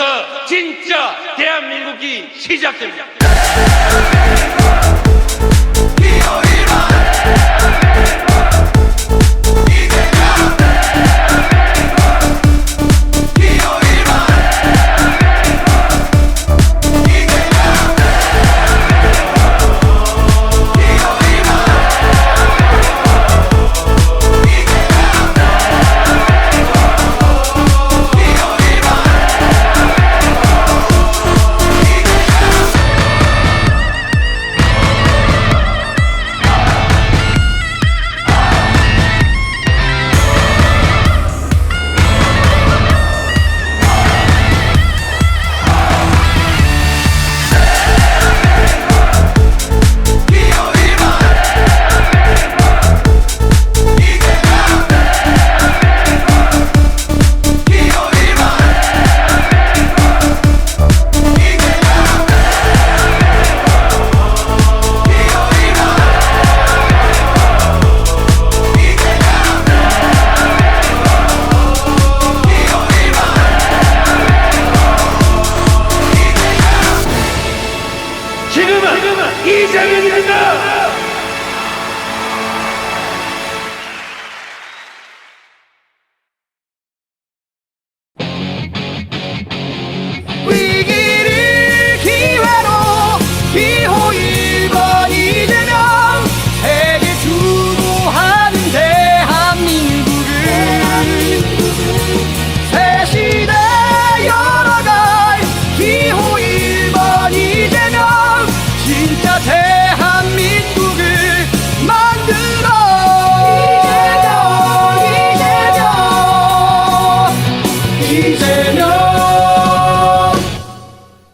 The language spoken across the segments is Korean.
지금부터 진짜 대한민국이 시작됩니다. 지금은 이재명입니다. 위기를 기회로 기호 1번 이재명 세계 주도하는 대한민국을 새 시대 열어갈 기호 1번 이재명 진짜 대한민국을 만들어 이재명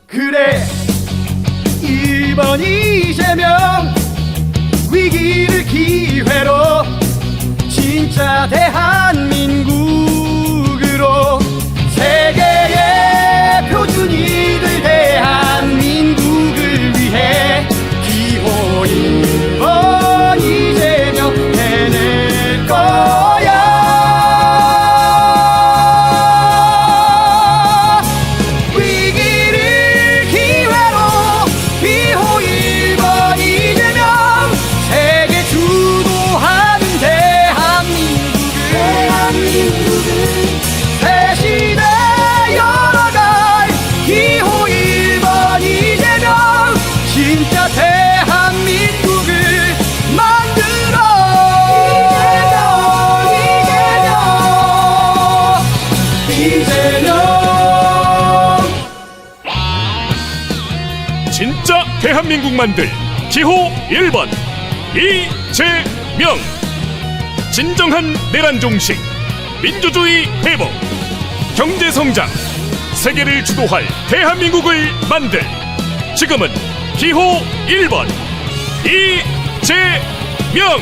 그래 1번 이재명 위기를 기회로 진짜 대한민국으로 세계의 표준이 될 대한민국을 위해 기호 1번 이재명 해낼 거야. 위기를 기회로 기호 1번 이재명 세계 주도하는 대한민국을 새 시대 열어갈 기호 1번 이재명 진짜 대한민국을 만들어 이재명 진짜 대한민국 만들 기호 1번 이재명. 진정한 내란 종식, 민주주의 회복, 경제 성장, 세계를 주도할 대한민국을 만들 지금은 기호 1번 이재명.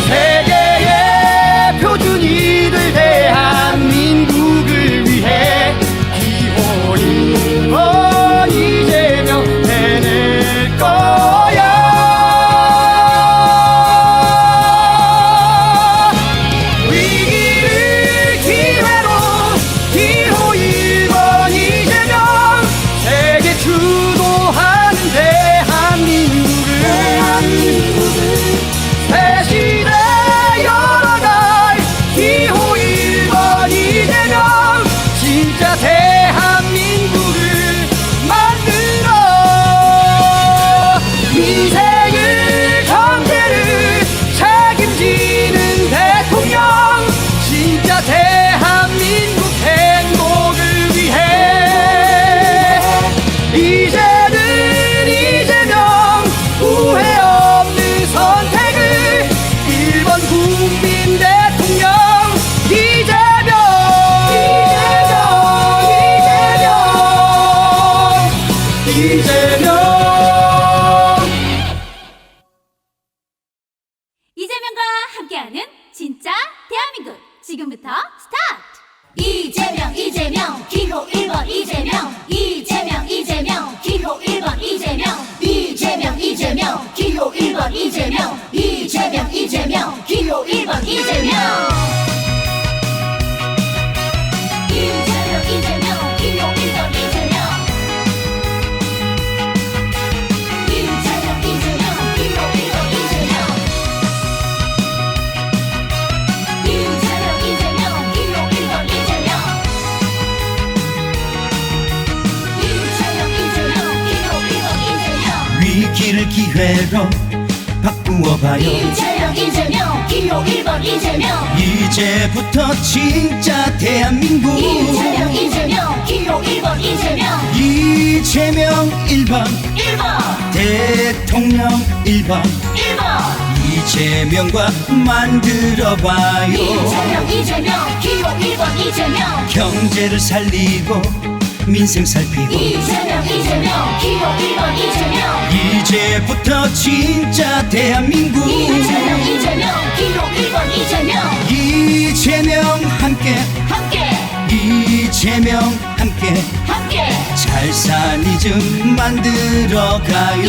세계의 표준이 될 대한민국을 위해 기호 1번 이재명 해낼 거야. 위기를 기회로 기호 1번 이재명 세계 주도하는 대한민국을 새 시대 열어갈 기호 1번 이재명 진짜 대한민국을 만들어 민생을 경제를 책임지는 대통령 진짜 대한민국 행복을 위해 이제는 이재명 후회 없는 선택을 1번 국민 대통령 이재명 이재명과 함께하는 진짜 대한민국 지금부터 스타트! 이재명 기호 1번 이재명 이재명 기호 1번 이재명 이재명 기호 1번 이재명 이재명 기호 1번 이재명 기회로 바꾸어봐요. 이재명 기호 1번 이재명 이제부터 진짜 대한민국 이재명 기호 1번 이재명 이재명 1번 1번 대통령 1번 1번 이재명과 만들어봐요. 이재명 기호 1번 이재명 경제를 살리고 민생 살피고 이재명 기호 1번 이재명 이제부터 진짜 대한민국 이재명 기호 1번 이재명 이재명 함께 이재명 함께 잘 사니즘 만들어가요.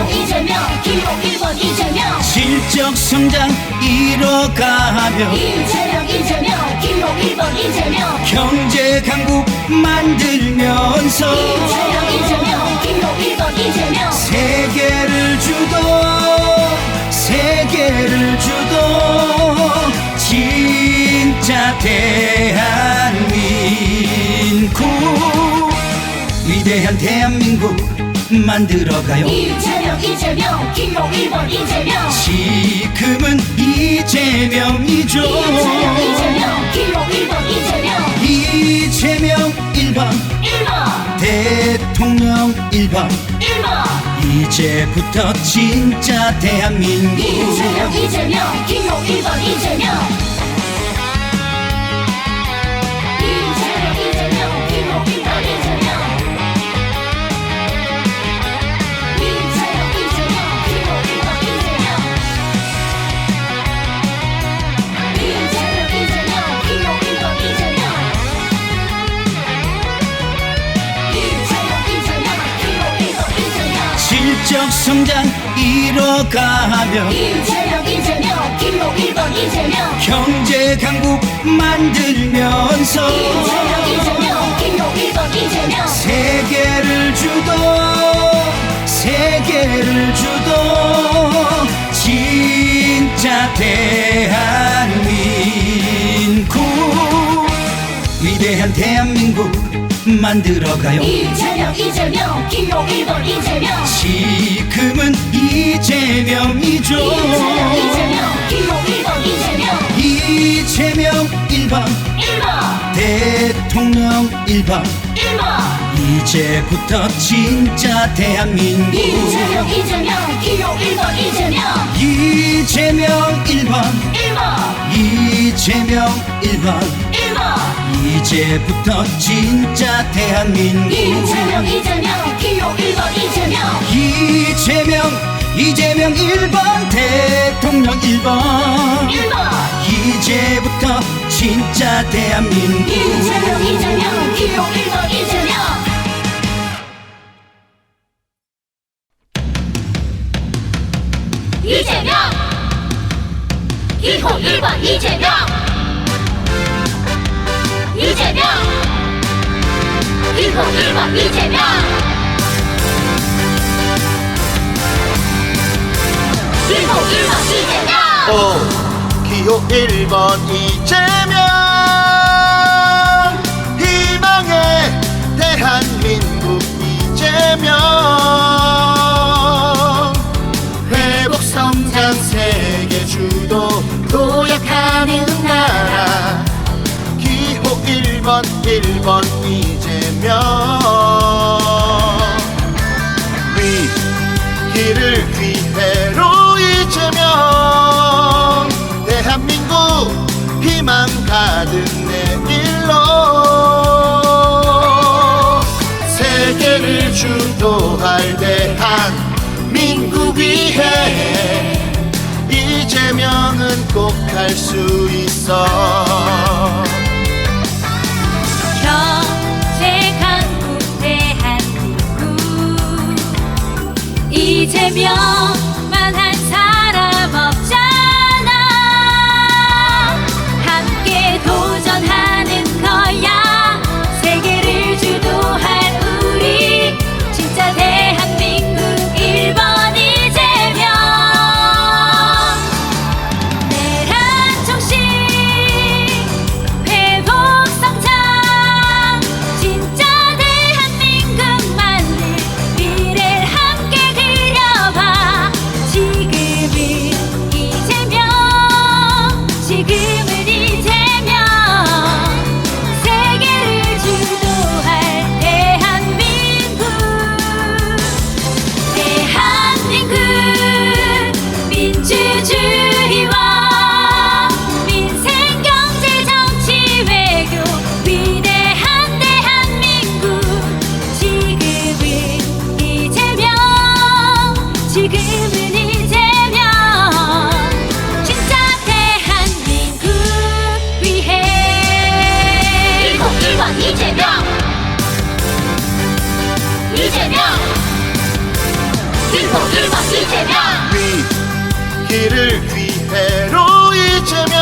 이재명 기호 1번 이재명 실적 성장 이뤄가며 이재명 기호 1번 이재명 경제 강국 만들면서 이재명 기호 1번 이재명 세계를 주도 진짜 대한민국 위대한 대한민국 만들어가요. 이재명 기호 1번 이재명 지금은 이재명이죠. 이재명 기호 1번 이재명 이재명 1번 1번 대통령 1번 1번 이제부터 진짜 대한민국 이재명 기호 1번 이재명 실적 성장 이뤄가며 이재명 기호 1번 이재명 경제 강국 만들면서 이재명 기호 1번 이재명 세계를 주도 진짜 대한민국 위대한 대한민국 만들어가요. 이재명 기호 1번 이재명 지금은 이재명이죠. 이재명 기호 1번 이재명 이재명 1번 1번 대통령 1번 1번 이제부터 진짜 대한민국 이재명 기호 1번 이재명 이재명 1번 1번 이재명 1번 1번 이제부터 진짜 대한민국 이재명 기호 1번 이재명 이재명 1번 대통령 1번 1번 이제부터 진짜 대한민국 이재명 기호 1번 이재명 기호 1번 이재명 기호 1번 이재명 기호 1번 이재명 기호 1번 이재명 희망의 대한민국 이재명 회복 성장 세계 주도 도약하는 나라 기호 1번 이재명 위기를 기회로 이재명 대한민국 희망 가득 내밀로 세계를 주도할 대한민국 위해 이재명은 꼭 할 수 있어 경제 강국 대한민국 이재명만 한 사람 없잖아 함께 도전하는 거야 세계를 주도할 우리 진짜 대한민국 1번 이재명 내란 정신 회복 성장 진짜 대한민국 만들 미래를 함께 그려봐 우리를 위해로 이재명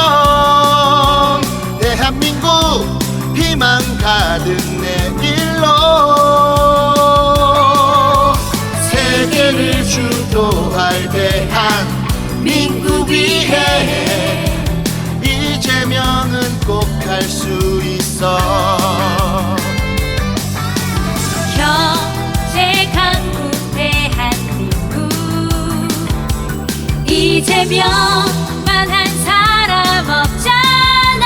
대한민국 희망 가득 내일로 세계를 주도할 대한민국 위해 이재명은 꼭 할 수 있어. 경제 강국 대한민국 이재명만 한 사람 없잖아.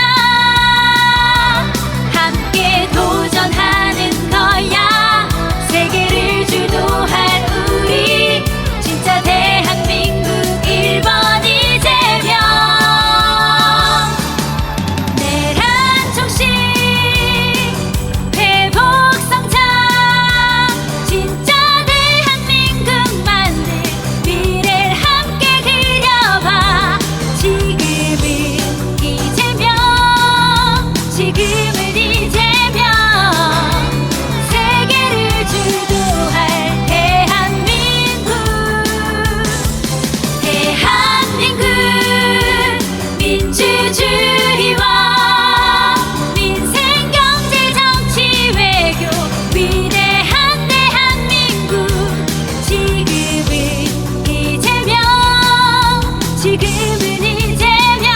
함께 도전하는 거야. 세계를 주도할 우리 진짜 대한민국 1번 이재명. 내란 총식 회복 성장 진짜 대한민국 만들 미래를 함께 그려봐. 지금은 이재명 지금은 이재명 세계를 주도할 대한민국 대한민국 민주주의와 민생 경제 정치 외교 위대한 대한민국 지금은 이재명 지금은 이재명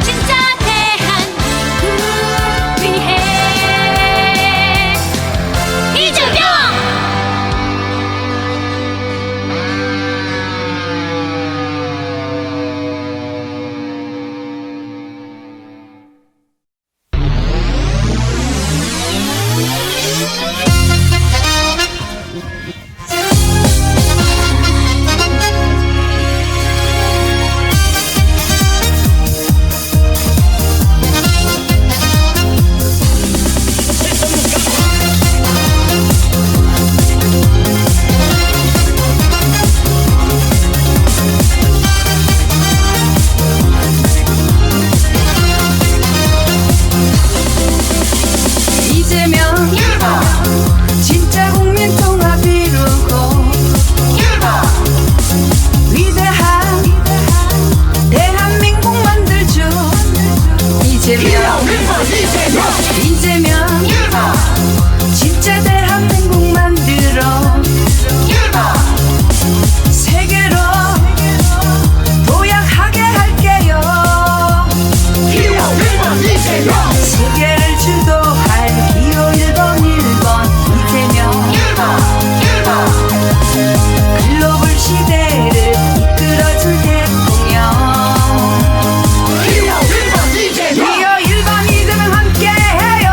진짜 대한민국 위해 이재명. 이재명 진짜 국민 통합 이루고 위대한 대한민국 만들죠. 이재명 진짜 대한민국 만들어 세계로 도약하게 할게요. 세계를 주도할 기호 1번 이재명 글로벌 시대를 이끌어줄 대통령. 기호 1번 이재명 함께해요.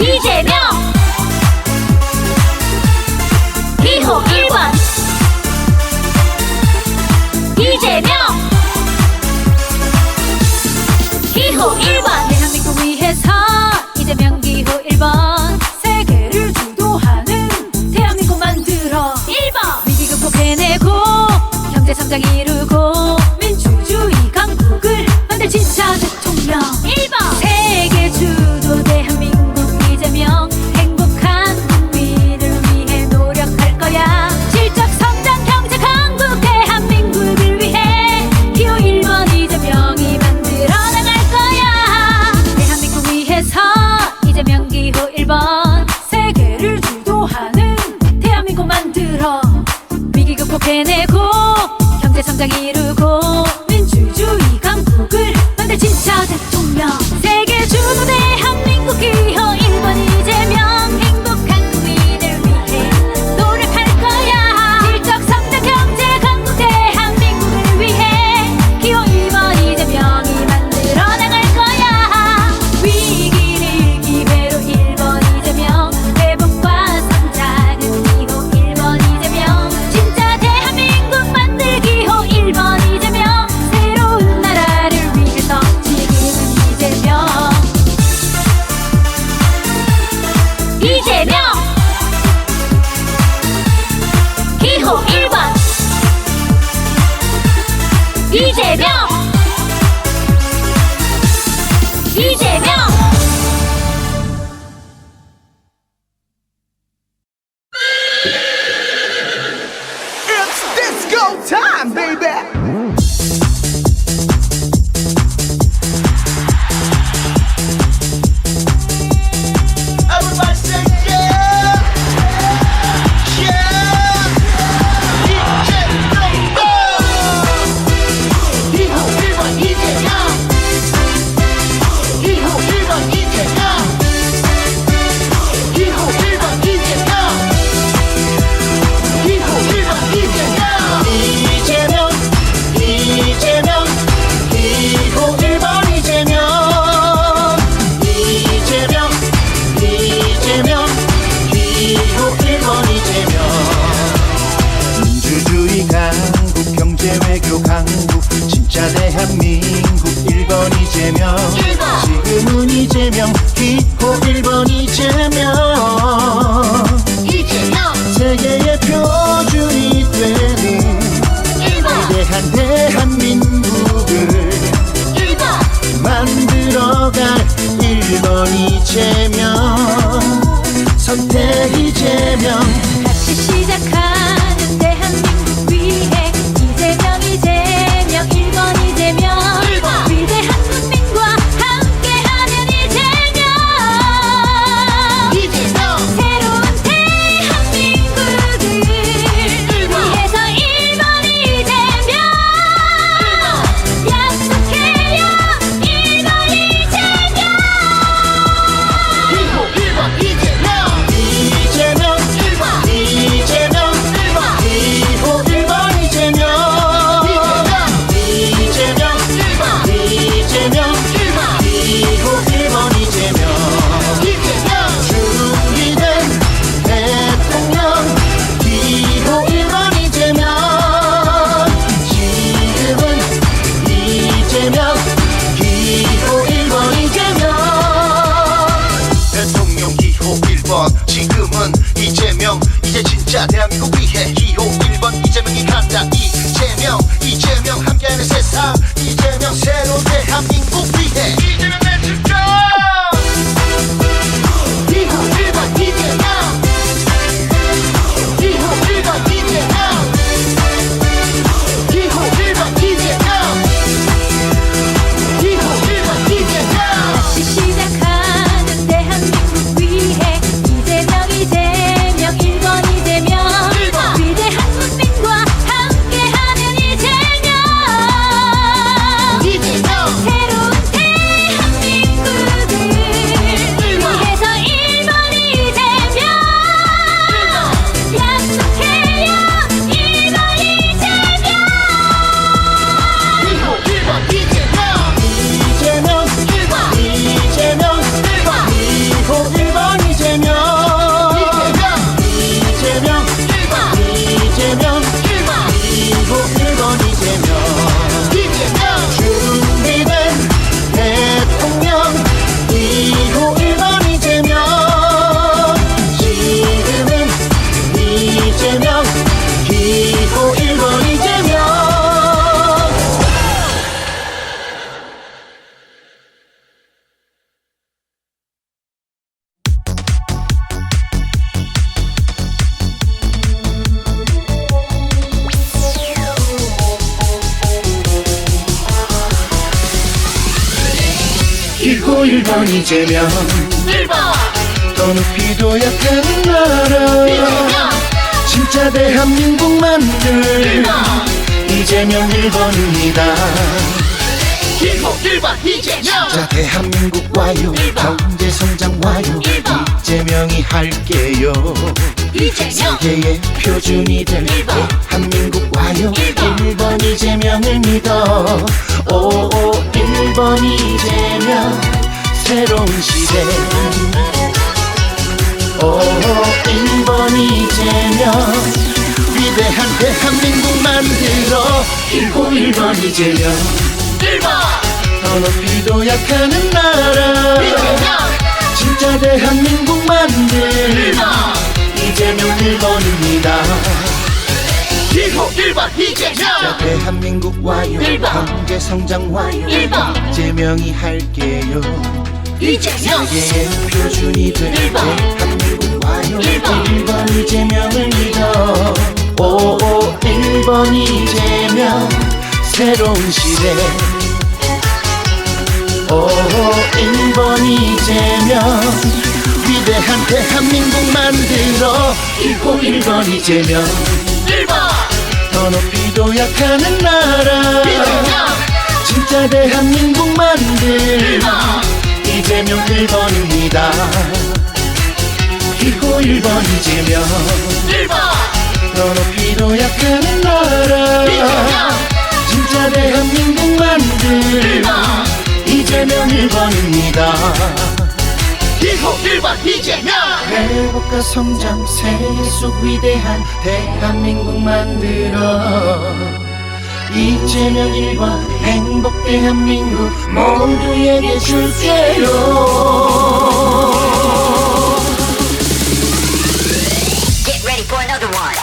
이재명 기호 1번 이재명 기호 1번 대한민국 위해서 이재명 기호 1번 세계를 주도하는 대한민국 만들어 1번 위기 극복해내고 경제 성장 이루고 민주주의 강국을 만들 진짜 대통령 1번 세계 주도 대한민국 이재명 행복한 국민을 위해 노력할 거야 실적 성장 경제 강국 대한민국을 위해 기호 1번 이재명이 만들어 나갈 거야 대한민국 위해서 이재명 기호 1번 세계를 주도하는 대한민국 만들어 위기 극복해내고 경제 성장 이루고 민주주의 강국을 만들 진짜 대통령 세계 주도 대한민국 기호 1번 이재명 행복한 국민을 위해 노력할 거야 실적 성장 경제 강국 대한민국을 위해 기호 1번 이재명이 만들어 나갈 거야 위기를 기회로 1번 이재명 회복과 성장은 기호 1번 이재명 진짜 대한민국 만들 기호 1번 이재명 새로운 나라를 위해서 지금은 이재명 이재명 기호 1번 이재명 이재명 It's disco time, baby. Everybody say yeah, yeah. 이재명 기호 1번 이재명 기호 1번 이재명 기호 1번 이재명 기호 1번 이재명 이재명 이재명 기호 1번 이재명 이재명 이재명 기호 1번 이재명 민주주의 강국 경제 외교 강국 진짜 대한민국 1번 이재명 지금은 이재명 기호 1번 이재명 세계의 표준이 되는 위대한 대한민국을 만들어갈 1번 이재명 선택 이재명 같이 시작하는 대한민국 위해 이재명 이재명 1번 이재명 위대한 국민과 함께하는 이재명 새로운 대한민국을 위해서 1번 이재명 약속해요 1번 이재명 기호 1번 이재명 이재명 1번 이재명 1번 기호 1번 이재명 이재명 1번 이재명 1번 기호 1번 이재명 준비된 대통령 기호 1번 이재명 지금은 이재명 기호 1번 이재명 대통령 기호 1번 지금은 이재명 이제 진짜 대한민국 위해 기호 1번 이재명이 간다 이재명 이재명 함께하는 세상 이재명 새로운 대한민국 위해 이재명 내 주장 기호 1번 이재명 기호 1번 이재명 기호 1번 이재명 기호 1번 이재명 다시 시작하는 대한민국 위해 이재명 이재명 1번 이재명 위대한 국민과 함께하는 이재명 1번 이재명 1번 더 높이도 약한 나라 이재명 진짜 대한민국 만들 1번 이재명 1번입니다 기호 1번 이재명 자 대한민국 와요 경제 성장 와요 이재명이 할게요 이재명 세계의 표준이 될 대한민국 와요 1번 이재명을 믿어 오 1번 이재명 새로운 시대 오 1번 이재명 위대한 대한민국 만들어 1번 이재명 1번 더 높이도 약하는 나라 이재명 진짜 대한민국 만들 1번 이재명 1번입니다 기호 1번 이재명 자 대한민국 와요 1번. 경제 성장 와요 1번. 이재명이 할게요 이재명 세계의 표준이 될 1번. 대한민국 와요 1번. 이재명을 믿어 오 1번 이재명 새로운 시대 오 1번 이재명 위대한 대한민국 만들어 1번 이재명 1번 더 높이도 약하는 나라 이재명 진짜 대한민국 만들 1번 이재명 1번입니다 기호 1번 이재명 1번 더 높이도 약하는 나라 이재명 진짜 대한민국 만들 1번 이재명 1번입니다 기호 1번 이재명 회복과 성장 세속 위대한 대한민국 만들어 이재명 1번 행복 대한민국 모두에게 줄게요 Get ready for another one.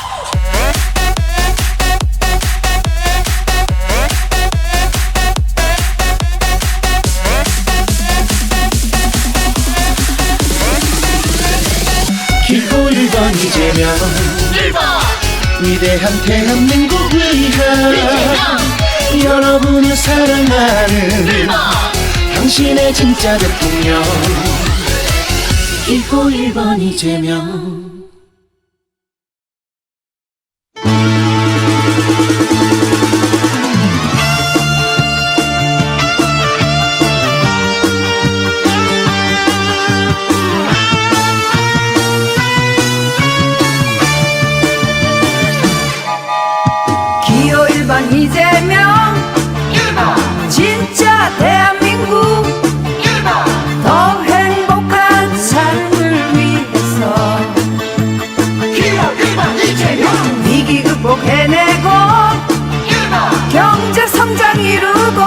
기호 1번 이재명 1번 위대한 대한민국 위한 이재명 여러분을 사랑하는 1번 당신의 진짜 대통령 기호 1번 이재명 기호 1번 이재명 1번 진짜 대한민국 1번 더 행복한 삶을 위해서 기호 1번 이재명 위기 극복해내고 1번 경제 성장 이루고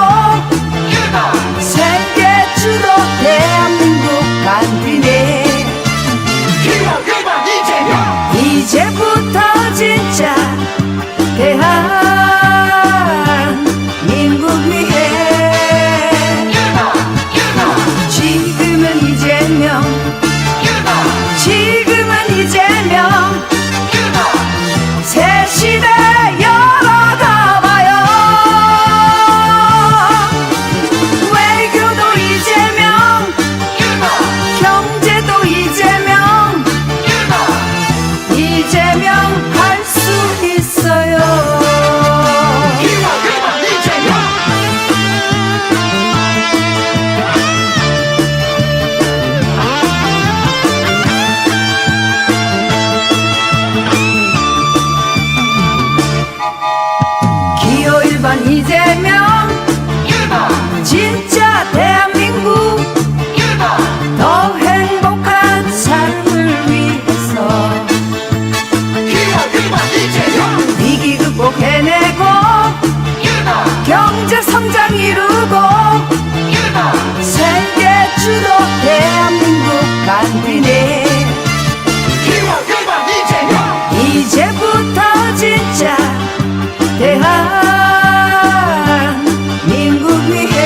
1번 세계 주도 대한민국 만드네 기호 1번 이재명 이제부터 진짜 대한민국 위해 1번 지금은 이재명 1번 지금은 이재명 1번 새 시대 열어가봐요 외교도 이재명 1번 경제도 이재명 1번 이재명 할 수 있어요 기호 1번 이재명 기호 1번 이재명 1번 진짜 대한민국 1번 더 행복한 삶을 위해서 기호 1번 이재명 위기 극복해내고 1번 경제 성장 이루고 1번 세계 주도 대한민국 만드네 기호 1번 이재명 이제부터 진짜 대한민국 위해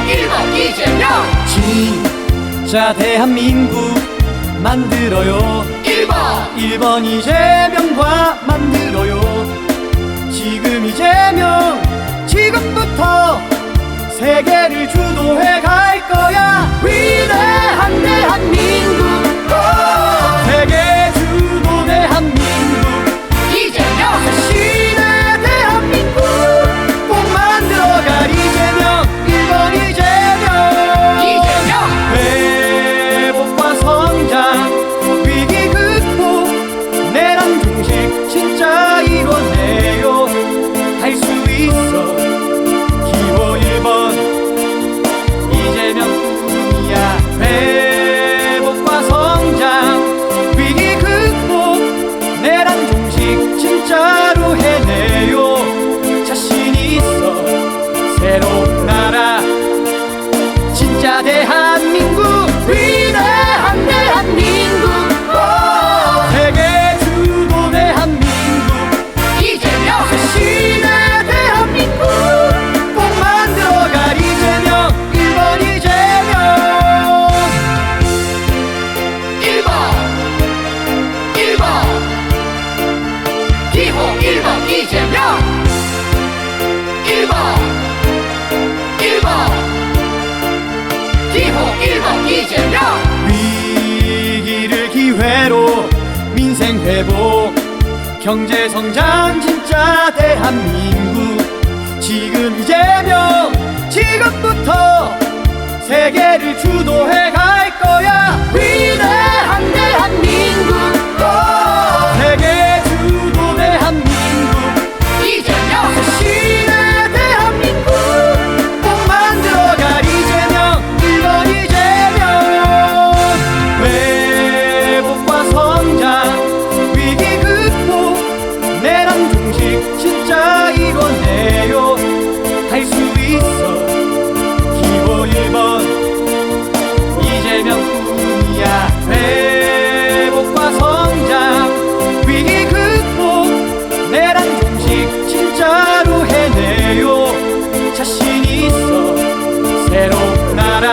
1번 이재명 진짜 대한민국 만들어요 1번 이재명과 만들어요 지금 이재명 지금부터 세계를 주도해 갈 거야 위대한 대한민국 세계 주도 대한민국 이재명 자신의 대한민국 꼭 만들어갈 이재명 1번 이재명 회복과 성장 위기 극복 내란 종식 진짜 이뤄내요 할 수 있어 기호 1번 이재명뿐이야 회복과 성장 위기 극복 내란 종식 진짜로 해내요 자신 있어 새로운 나라 진짜 대한민국 위대한 대한민국 세계 주도 대한민국 이재명 자신의 대한민국 꼭 만들어갈 이재명 1번 이재명 1번 기호 1번 이재명 1번 기호 1번 이재명 위기를 기회로 민생 회복 경제 성장 진짜 대한민국 지금 이재명 지금부터 세계를 주도해 갈 거야 위대한 대한민국 세계 주도 대한민국 이재명 자신의 대한민국 꼭 만들어갈 이재명 1번 이재명 회복과 성장 위기 극복 내란 종식 진짜 이뤄내요 할 수 있어 기호 1번 이재명뿐이야 회복과 성장 위기 극복 내란 종식 진짜로 해내요 자신 있어 새로운 나라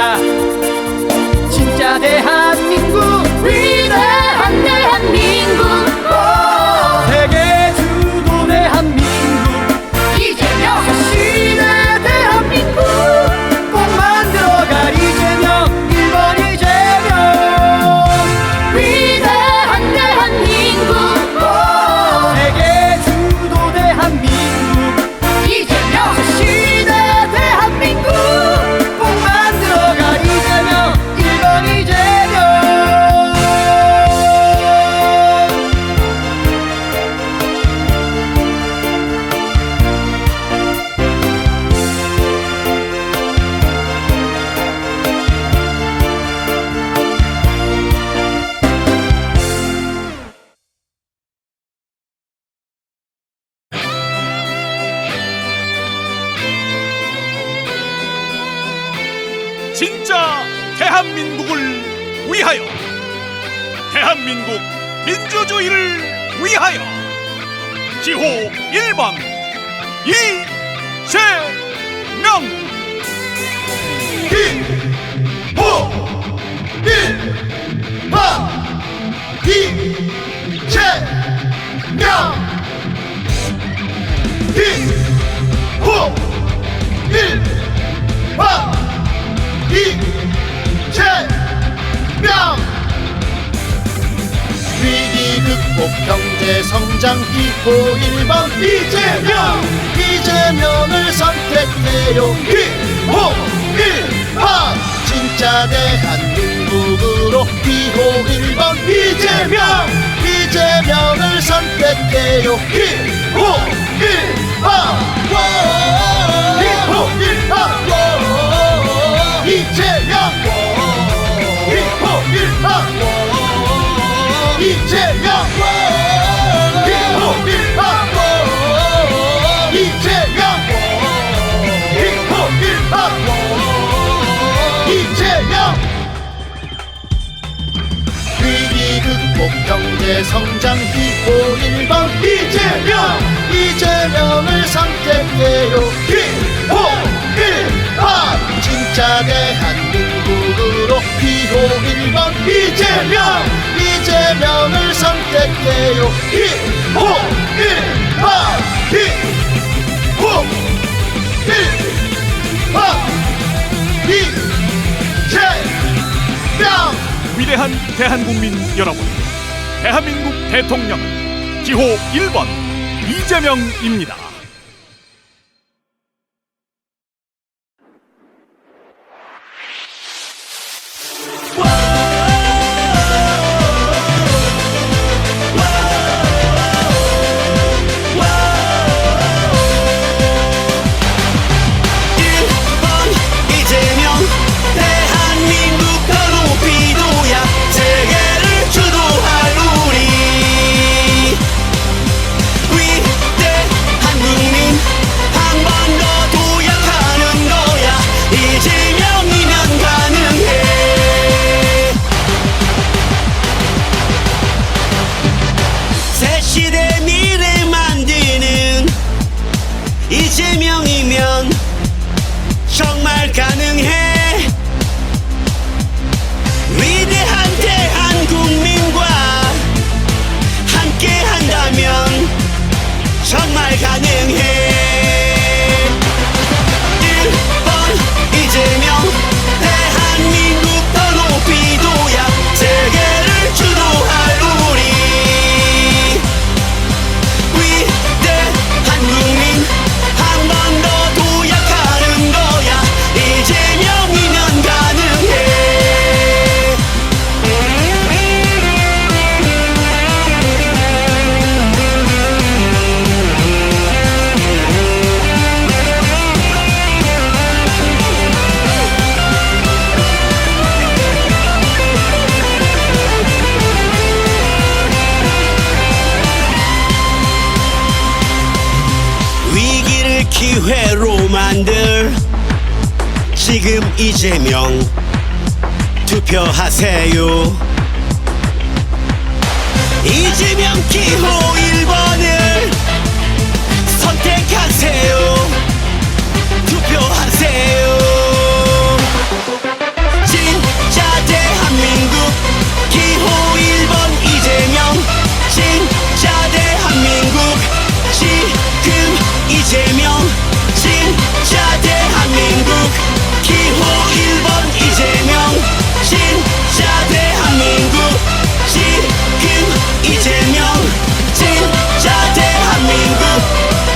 진짜 대한민국 위대한 대한민국 세계 주도 대한민국 이재명 자신의 대한민국 꼭 만들어갈 이재명 1번 이재명 위대한 대한민국 세계 주도 대한민국 이재명 자신의 대한민국 꼭 만들어갈 이재명 1번 이재명 진짜 대한민국을 위하여 대한민국 민주주의를 위하여 기호 1번 이재명 기호 1번 이재명 기호 1번 이재명 위기 극복 경제 성장 기호 1번 이재명 이재명을 선택해요 기호 1번 진짜 대한민국으로 기호 1번 이재명 이재명을 선택해요 기호 1번 기호 1번 이재명 기호 1번 이재명 기호 1번 이재명 기호 1번 이재명 위기 극복 경제 성장 기호 1번 이재명 이재명을 선택해요 기호 1번 진짜 대한민국으로 기호 1번 이재명을 선택해요. 기호 1번 기호 1번 이재명. 위대한 대한국민 여러분, 대한민국 대통령은 기호 1번 이재명입니다. 이재명이면 정말 가능해. 위대한 대한국민과 함께 한다면 정말 가능해. 1번 이재명 대한민국 더 높이 둬야 세계를 주도할 우리 위대한 국민. 한 번 더 도약하는 거야. 이재명이면 가능해. 위기를 기회로 만들 지금 이재명 투표하세요. 이재명 기호 1번을 선택하세요. 투표하세요. 진짜 대한민국 기호 1번 이재명. 진짜 대한민국 지금 이재명. 진짜 대한민국 기호 1번 이재명. 진짜 대한민국 지금 이재명. 진짜 대한민국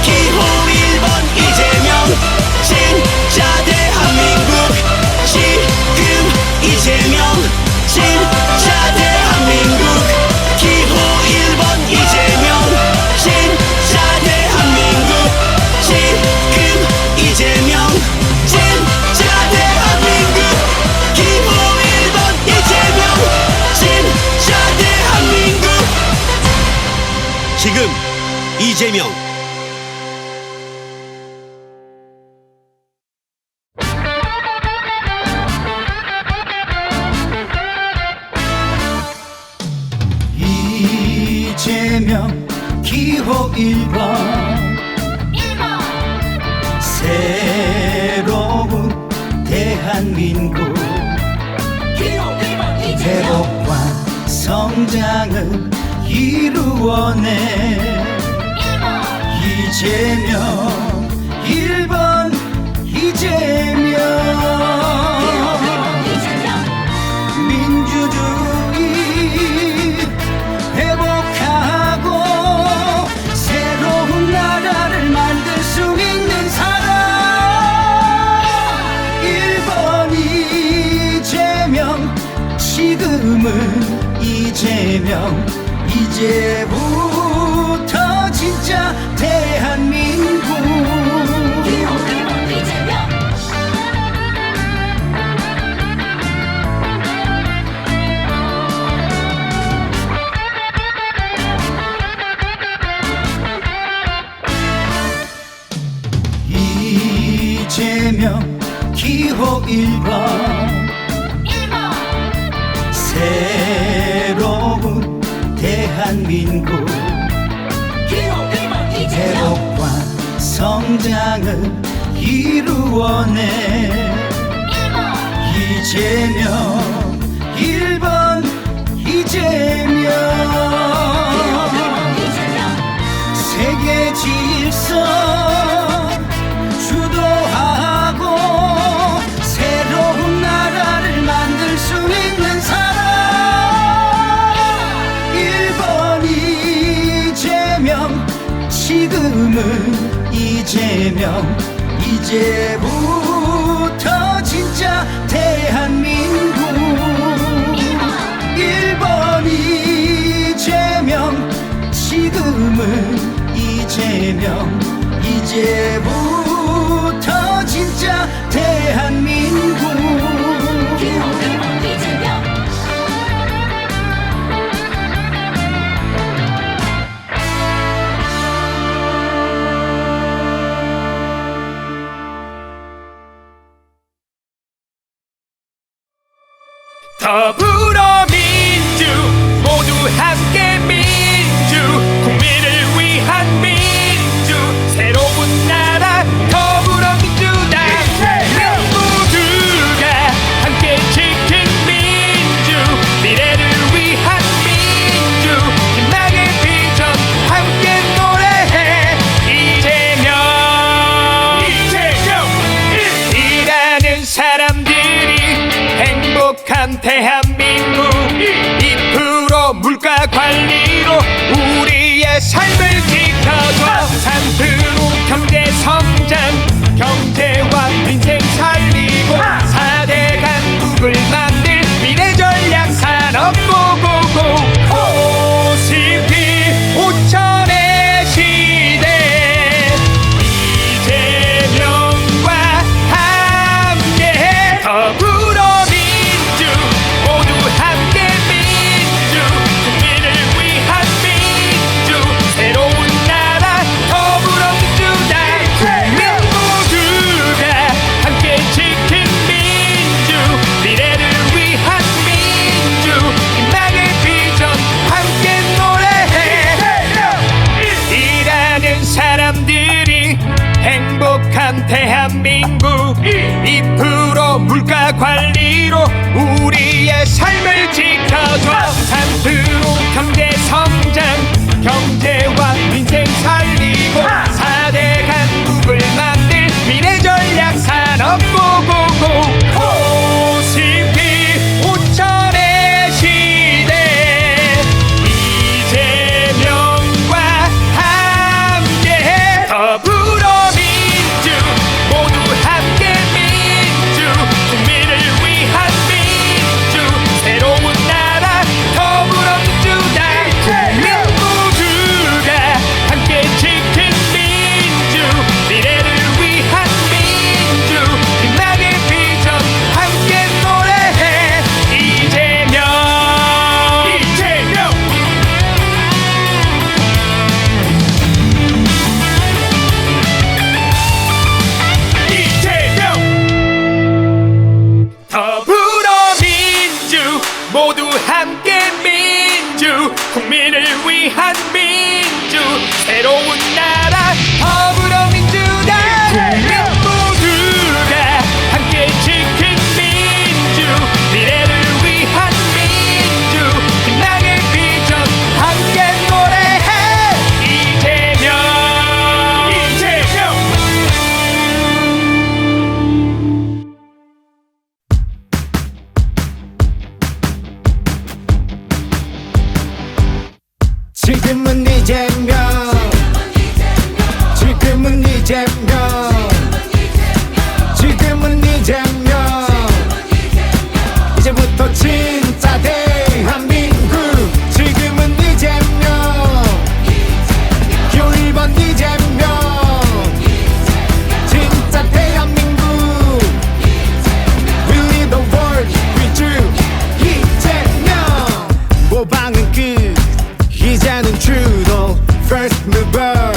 기호 1번 이재명. 진짜 대한민국 지금 이재명. 진짜 대한민국 기호 1번 이재명. 진짜 대한민국 지금 이재명. 진짜 대한민국 기호 1번 이재명. 진짜 대한민국 지금 이재명. 이재명 기호 1번 새로운 대한민국 회복과 성장을 이루어내. 이재명 1번 이재명. 민주주의 회복하고 새로운 나라를 만들 수 있는 사람. 1번 이재명. 지금은 이재명. 이제부터 진짜 대한민국. 이재명 기호 1번 새로운 대한민국 회복과 성장을 이루어내. 이재명 1번 이재명 세계 질서 주도하고 새로운 나라를 만들 수 있는 사람 1번 이재명 지금은 이재명 이제부터 진짜 대한민국 1번 이재명 지금은 이재명 이제부터 진짜 대한민국 더불어민주 모두 함께 민주 국민을 위한 민주 새로운 나라 더불어민주당 모두가 함께 지킨 민주 미래를 위한 민주 희망의 비전 함께 노래해 이재명 일하는 사람들이 행복한 대한민국 2% 물가 관리로 우리의 삶을 지켜줘 3% 경제 성장 경제와 민생 살리고 4대 강국을 만들 미래 전략 산업 고고고 OCP 5천의 시대 이재명과 함께 더불어 대한민국 2% 물가 관리로 우리의 삶을 지켜줘 3% 경제 성장 경제와 민생 살리고 4대 강국을 만들 미래 전략 산업 고고고 OCP 5천의 시대 이재명과 함께 더불어 모두 함께 민주 국민을 위한 민주 새로운 나라 더불어민주당 모두가 함께 지킨 민주 미래를 위한 민주 희망의 비전 함께 노래해 이재명 지금은 이재명 지금은 이재명 지금은 이재명 이제부터 진짜 대한민국 지금은 이재명 1번 이재명 진짜 대한민국 We lead the world with you 이재명 모방은 끝 이제는 주도 First mover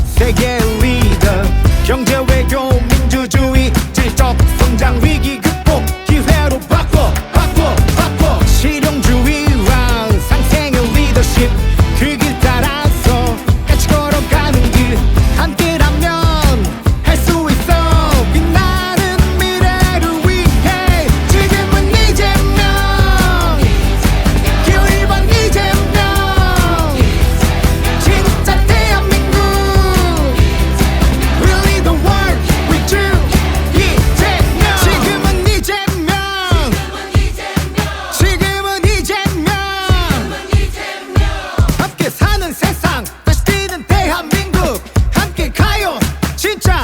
세계 리더 경제 외교 민주주의 질적 성장 위기 극복 기회로 바꿔 실용주의랑 상생의 리더십 그 길 따라서 같이 걸어가는 길 함께라면 할 수 있어 빛나는 미래를 위해 지금은 진짜